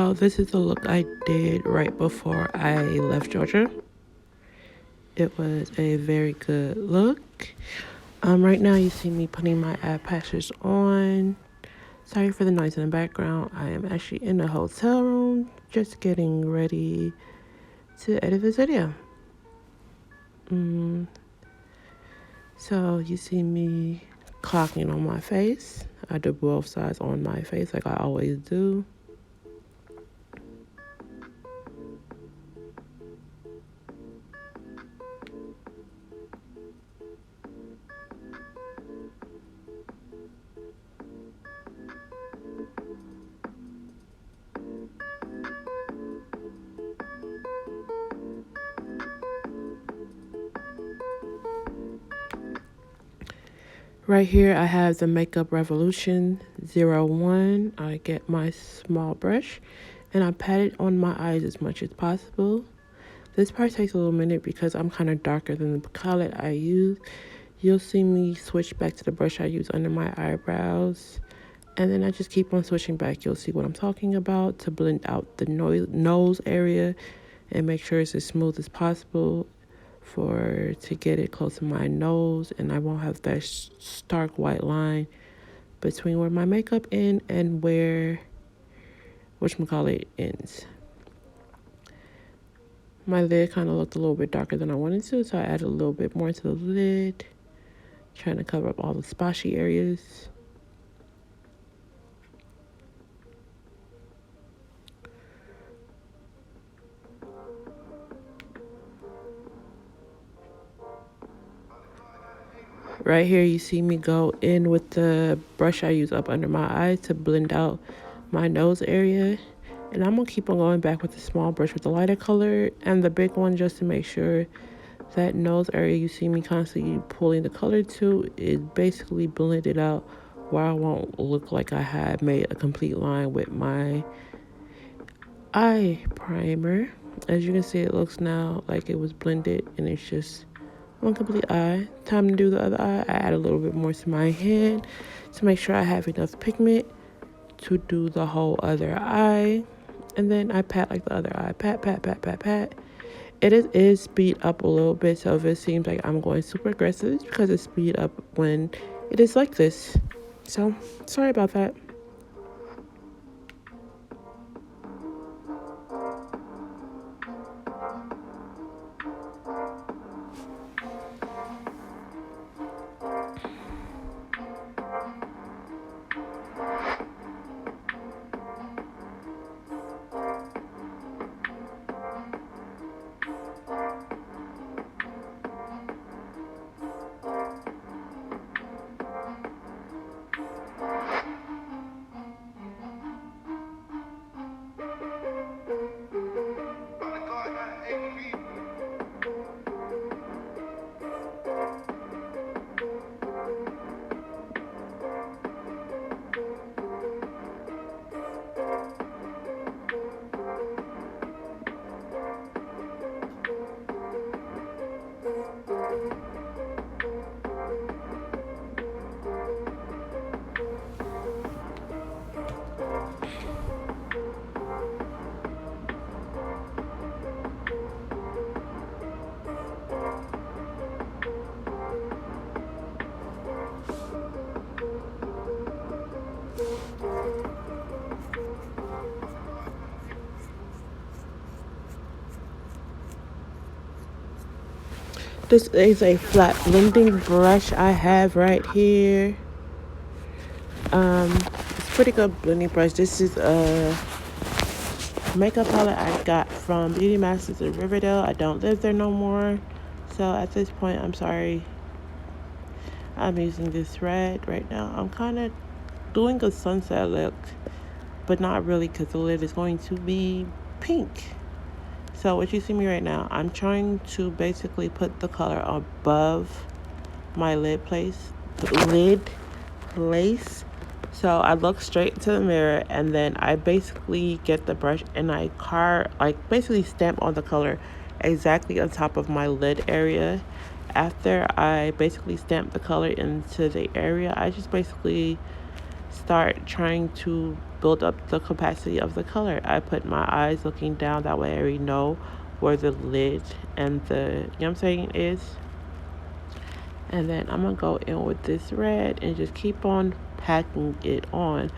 So this is the look I did right before I left Georgia. It was a very good look. Right now you see me putting my eye patches on. Sorry for the noise in the background. I am actually in a hotel room just getting ready to edit this video. So you see me clocking on my face. I do both sides on my face like I always do. Right here, I have the Makeup Revolution 01. I get my small brush and I pat it on my eyes as much as possible. This part takes a little minute because I'm kind of darker than the palette I use. You'll see me switch back to the brush I use under my eyebrows. And then I just keep on switching back. You'll see what I'm talking about to blend out the nose area and make sure it's as smooth as possible to get it close to my nose, and I won't have that stark white line between where my makeup ends and where whatchamacallit ends. My lid kind of looked a little bit darker than I wanted to, so I added a little bit more to the lid, trying to cover up all the spotchy areas. Right here, you see me go in with the brush I use up under my eyes to blend out my nose area. And I'm going to keep on going back with the small brush with the lighter color and the big one just to make sure that nose area you see me constantly pulling the color to is basically blended out where I won't look like I had made a complete line with my eye primer. As you can see, it looks now like it was blended and it's just one complete eye. Time to do the other eye. I add a little bit more to my hand to make sure I have enough pigment to do the whole other eye. And then I pat like the other eye. Pat, pat, pat, pat, pat. It is speed up a little bit, so if it seems like I'm going super aggressive, it's because it's speed up when it is like this. So, sorry about that. This is a flat blending brush I have right here. It's a pretty good blending brush. This is a makeup palette I got from Beauty Masters in Riverdale. I don't live there no more, so at this point, I'm sorry. I'm using this red right now. I'm kind of doing a sunset look, but not really because the lid is going to be pink. So what you see me right now, I'm trying to basically put the color above my lid place. So I look straight to the mirror and then I basically get the brush and I basically stamp on the color exactly on top of my lid area. After I basically stamp the color into the area, I just basically start trying to build up the capacity of the color. I put my eyes looking down, that way I already know where the lid and the, you know what I'm saying, is. And then I'm going to go in with this red and just keep on packing it on.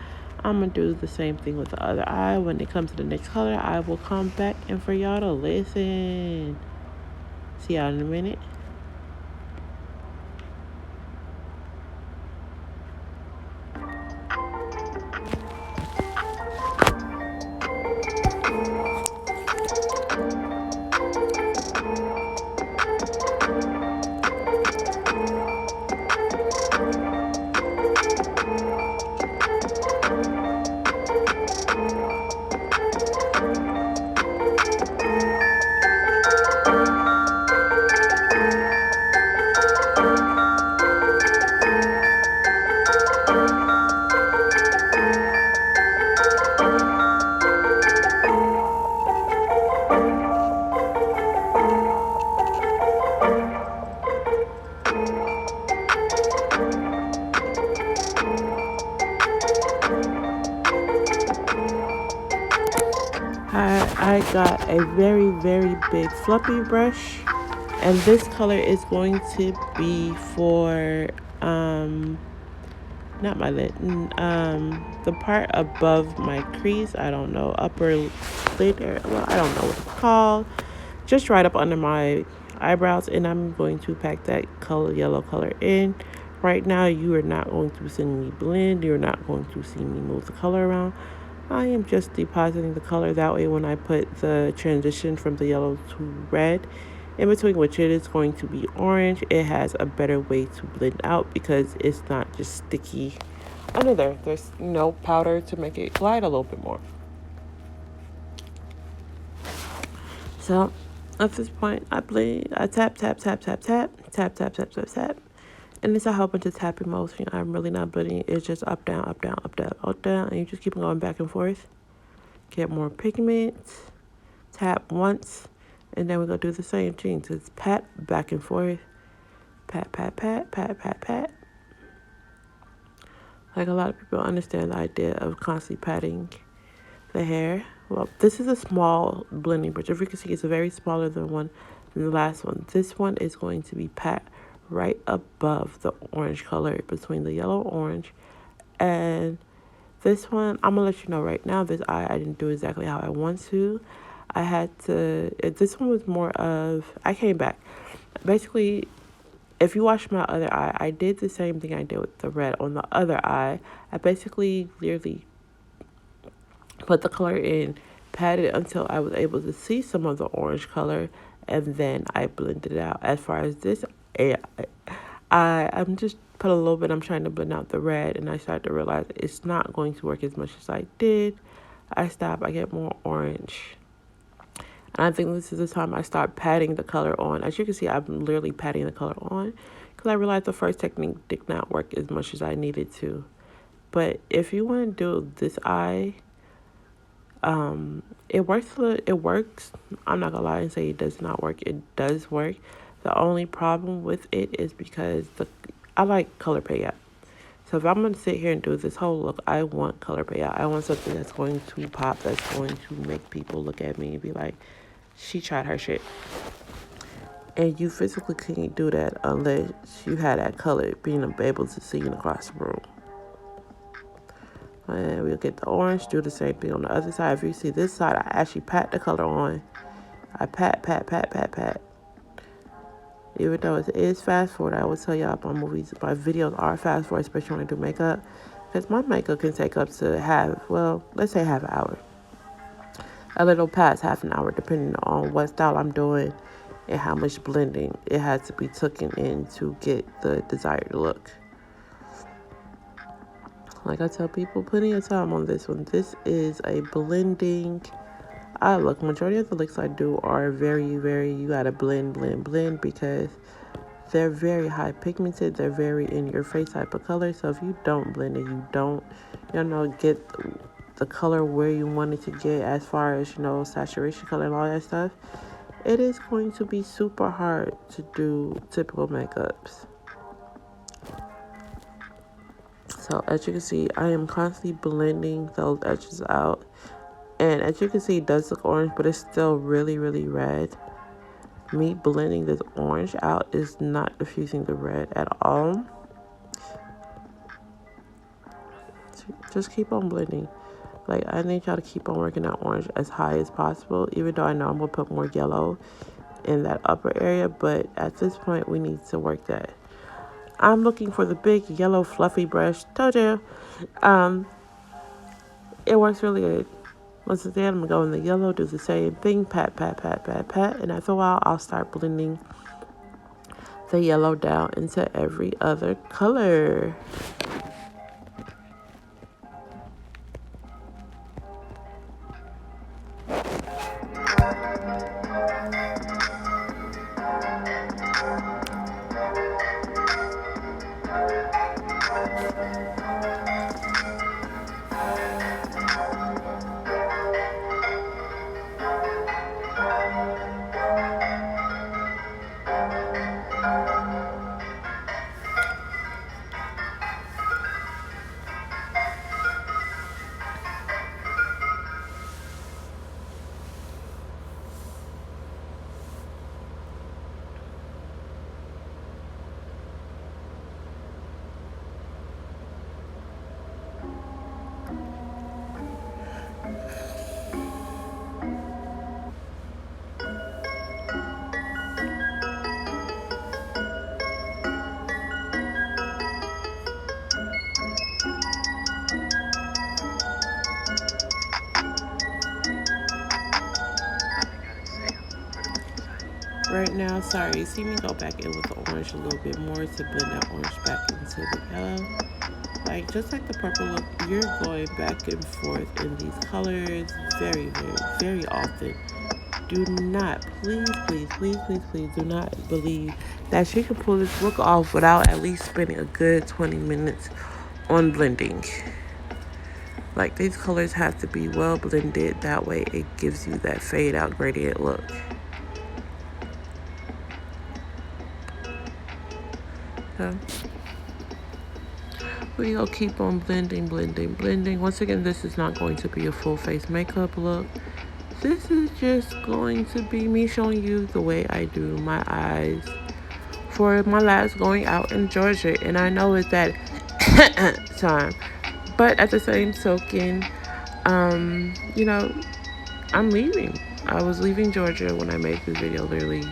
I'm going to do the same thing with the other eye. When it comes to the next color, I will come back and for y'all to listen. See y'all in a minute. I got a very, very big fluffy brush, and this color is going to be for not my lid, the part above my crease. I don't know, upper lid area. Well, I don't know what it's called. Just right up under my eyebrows, and I'm going to pack that color, yellow color in. Right now, you are not going to see me blend. You're not going to see me move the color around. I am just depositing the color. That way when I put the transition from the yellow to red, in between which it is going to be orange, it has a better way to blend out because it's not just sticky under there. There's powder to make it glide a little bit more. So at this point, I blend, I tap, tap, tap, tap, tap, tap, tap, tap, tap, tap. And it's a whole bunch of tapping motion. I'm really not blending. It's just up, down, up, down, up, down, up, down. And you just keep going back and forth. Get more pigment. Tap once. And then we're going to do the same thing. So it's pat, back and forth. Pat, pat, pat, pat, pat, pat. Like a lot of people understand the idea of constantly patting the hair. Well, this is a small blending brush. If you can see, it's a very smaller than the last one. This one is going to be pat right above the orange color, between the yellow orange. And this one, I'm gonna let you know right now, this eye I didn't do exactly how I want to. I had to, this one was more of, I came back. Basically, if you watch my other eye, I did the same thing I did with the red on the other eye. I basically literally put the color in, patted it until I was able to see some of the orange color, and then I blended it out. As far as this, I'm just put a little bit, I'm trying to blend out the red, and I started to realize it's not going to work as much as I did. I stop, I get more orange. And I think this is the time I start patting the color on. As you can see, I'm literally patting the color on because I realized the first technique did not work as much as I needed to. But if you want to do this eye, it works. I'm not gonna lie and say it does not work. It does work. The only problem with it is because I like color payout. So if I'm gonna sit here and do this whole look, I want color payout. I want something that's going to pop, that's going to make people look at me and be like, she tried her shit. And you physically can't do that unless you had that color being able to see across the room. And we'll get the orange, do the same thing on the other side. If you see this side, I actually pat the color on. I pat, pat, pat, pat, pat. Even though it is fast forward, I will tell y'all my videos are fast forward, especially when I do makeup. Because my makeup can take up to let's say half an hour. A little past half an hour, depending on what style I'm doing and how much blending it has to be taken in to get the desired look. Like I tell people, plenty of time on this one. This is a blending eye look. Majority of the looks I do are very, very, you gotta blend, blend, blend, because they're very high pigmented. They're very in your face type of color. So if you don't blend it, you don't, get the color where you want it to get as far as, saturation color and all that stuff, it is going to be super hard to do typical makeups. So So as you can see, I am constantly blending those edges out. And as you can see, it does look orange, but it's still really, really red. Me blending this orange out is not diffusing the red at all. Just keep on blending. Like, I need y'all to keep on working that orange as high as possible, even though I know I'm going to put more yellow in that upper area. But at this point, we need to work that. I'm looking for the big yellow fluffy brush. Told you. It works really good. Once it's there, I'm going to go in the yellow, do the same thing. Pat, pat, pat, pat, pat. And after a while, I'll start blending the yellow down into every other color. Right now, sorry, you see me go back in with the orange a little bit more to blend that orange back into the yellow. Like, just like the purple look, you're going back and forth in these colors very, very, very often. Do not, please, please, please, please, please, do not believe that she can pull this look off without at least spending a good 20 minutes on blending. Like, these colors have to be well blended. That way it gives you that fade out gradient look. So we will keep on blending, blending, blending. Once again, this is not going to be a full face makeup look. This is just going to be me showing you the way I do my eyes for my last going out in Georgia. And I know it's that time, but at the same token, you know, I'm leaving. I was leaving Georgia when I made this video. Literally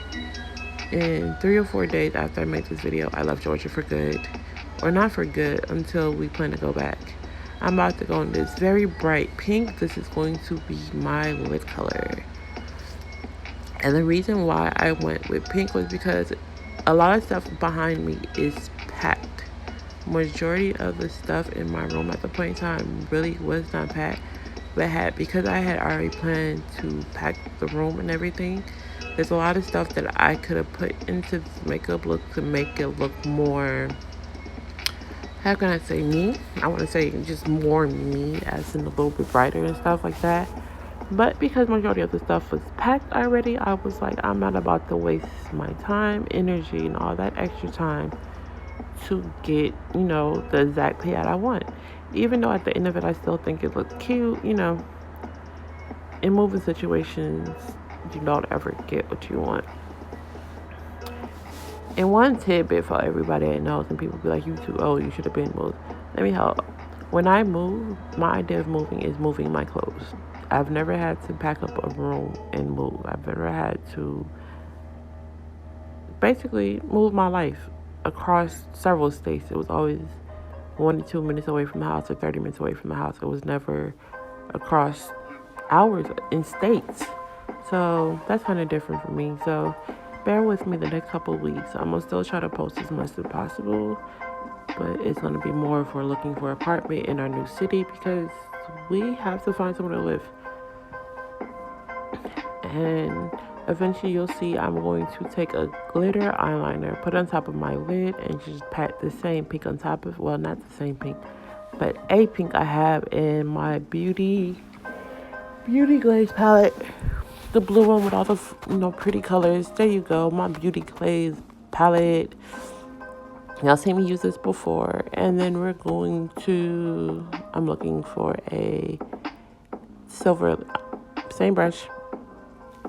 in 3 or 4 days after I made this video, I left Georgia for good. Or not for good, until we plan to go back. I'm about to go in this very bright pink. This is going to be my lid color. And the reason why I went with pink was because a lot of stuff behind me is packed. Majority of the stuff in my room at the point in time really was not packed. But because I had already planned to pack the room and everything, there's a lot of stuff that I could have put into this makeup look to make it look more, how can I say, me? I want to say just more me, as in a little bit brighter and stuff like that. But because majority of the stuff was packed already, I was like, I'm not about to waste my time, energy, and all that extra time to get, you know, the exact payout I want. Even though at the end of it, I still think it looks cute, you know. In moving situations, you don't ever get what you want. And one tidbit for everybody that knows, and people be like, you too old, you should have been moved. Let me help. When I move, my idea of moving is moving my clothes. I've never had to pack up a room and move. I've never had to basically move my life across several states. It was always 1 to 2 minutes away from the house or 30 minutes away from the house. It was never across hours in states. So that's kind of different for me. So bear with me the next couple of weeks. I'm going to still try to post as much as possible. But it's going to be more if we're looking for an apartment in our new city, because we have to find somewhere to live. And eventually you'll see I'm going to take a glitter eyeliner, put it on top of my lid, and just pat the same pink on top of, well, not the same pink, but a pink I have in my Beauty Glaze palette. The blue one with all the, pretty colors. There you go, my Beauty Glaze palette. Y'all seen me use this before. And then we're going to, I'm looking for a silver, same brush,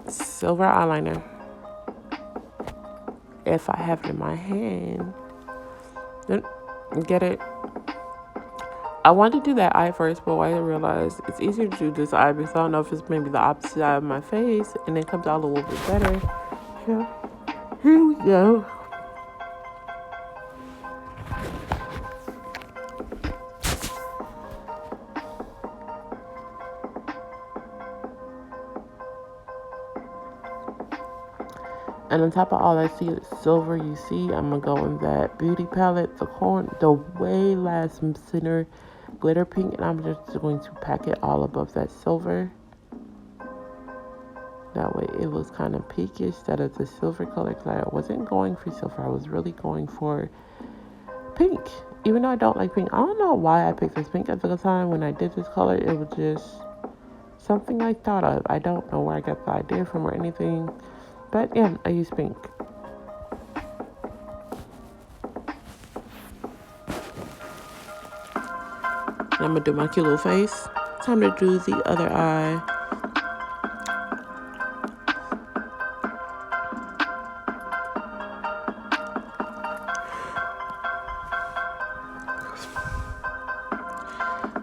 silver eyeliner. If I have it in my hand, then get it. I wanted to do that eye first, but I realized it's easier to do this eye because I don't know if it's maybe the opposite side of my face, and it comes out a little bit better. Yeah. Here we go. And on top of all that silver you see, I'm going to go in that beauty palette, the way last center glitter pink, and I'm just going to pack it all above that silver. That way it was kind of pinkish instead of the silver color, because I wasn't going for silver. I was really going for pink. Even though I don't like pink. I don't know why I picked this pink at the time. When I did this color, it was just something I thought of. I don't know where I got the idea from or anything. But yeah, I use pink. And I'm going to do my cute little face. Time to do the other eye.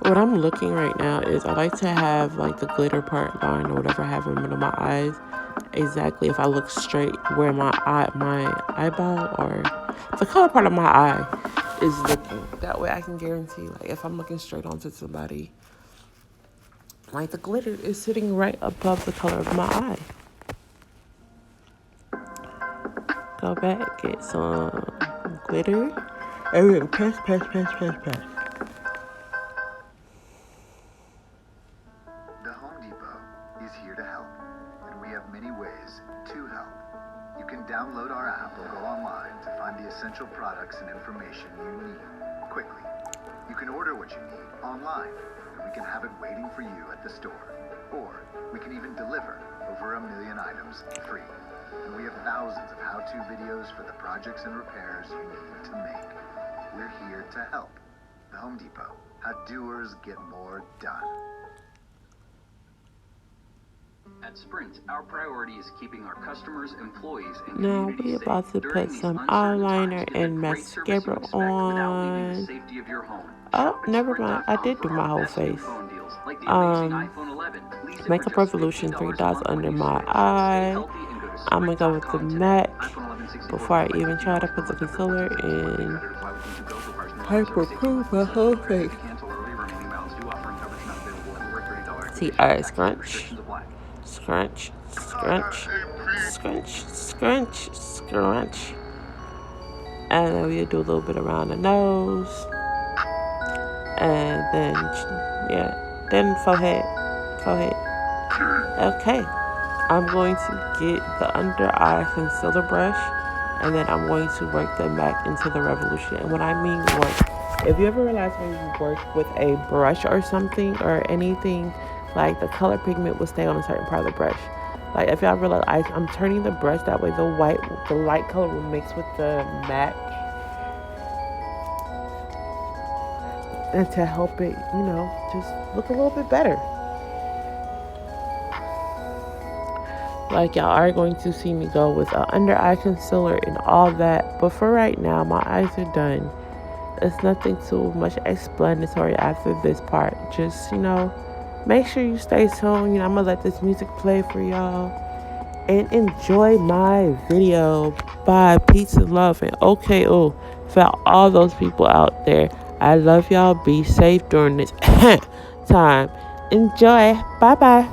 What I'm looking right now is I like to have like the glitter part line or whatever I have in the middle of my eyes exactly if I look straight where my eyeball or the color part of my eye is looking. That way I can guarantee like if I'm looking straight onto somebody, like the glitter is sitting right above the color of my eye. Go back, get some glitter, and then press. The Home Depot is here to help, and we have many ways to help. You can download our app or go online to find the essential products and information you need quickly. You can order what you need online, and we can have it waiting for you at the store. Or we can even deliver over 1 million items free. And we have thousands of how-to videos for the projects and repairs you need to make. We're here to help. The Home Depot. How doers get more done. At Sprint, our priority is keeping our customers, employees, and now communities we're about to put some eyeliner and mascara on. Oh, never mind. I did do my whole face. Makeup Revolution 3 dots under my eye. I'm gonna go with the MAC before I even try to put the concealer in. Hyperproof my whole face. See, scrunch. Scrunch, scrunch, scrunch, scrunch, scrunch. And then we'll do a little bit around the nose. And then, yeah, then forehead. Okay, I'm going to get the under eye concealer brush, and then I'm going to work the MAC into the Revolution. And when I mean work, if you ever realize when you work with a brush or something or anything, like the color pigment will stay on a certain part of the brush. Like if y'all realize I'm turning the brush that way, the light color will mix with the MAC, and to help it, just look a little bit better. Like y'all are going to see me go with an under eye concealer and all that, but for right now, my eyes are done. It's nothing too much explanatory after this part. Just make sure you stay tuned. I'm gonna let this music play for y'all and enjoy my video. Bye, peace and love, and okay, for all those people out there, I love y'all. Be safe during this time. Enjoy. Bye bye.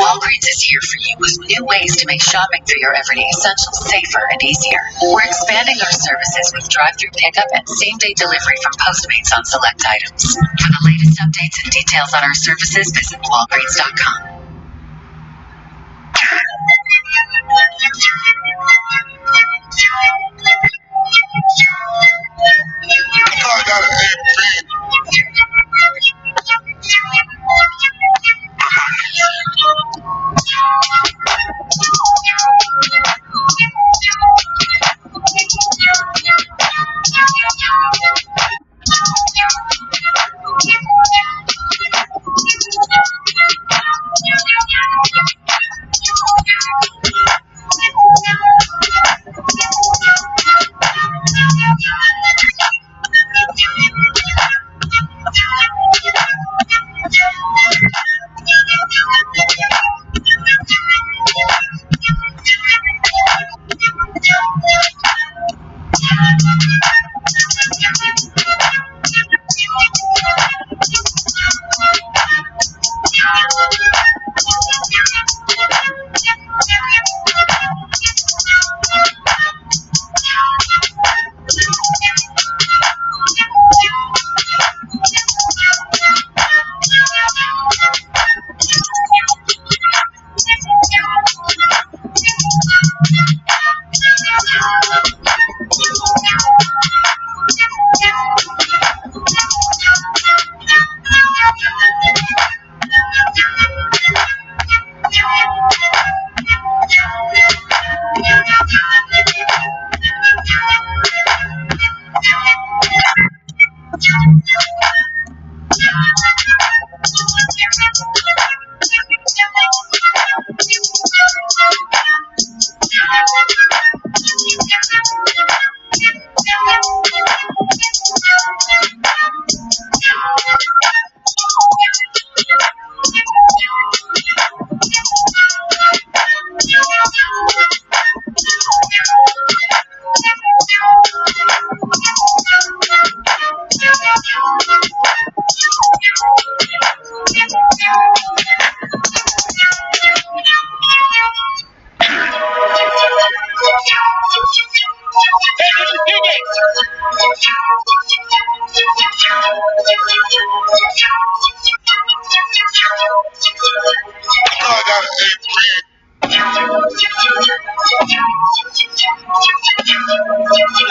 Walgreens is here for you with new ways to make shopping for your everyday essentials safer and easier. We're expanding our services with drive-through pickup and same-day delivery from Postmates on select items. For the latest updates and details on our services, visit Walgreens.com.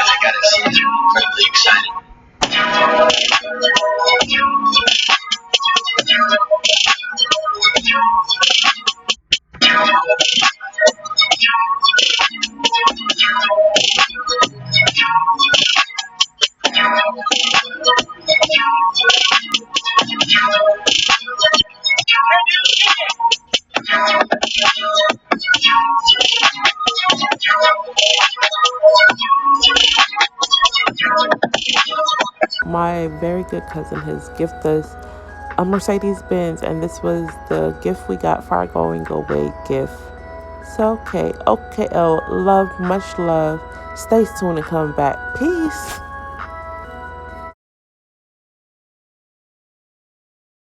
I gotta say, it's incredibly exciting. My very good cousin has gifted us a Mercedes Benz, and this was the gift we got for our going away gift. So, okay, oh, love, much love. Stay tuned and come back. Peace.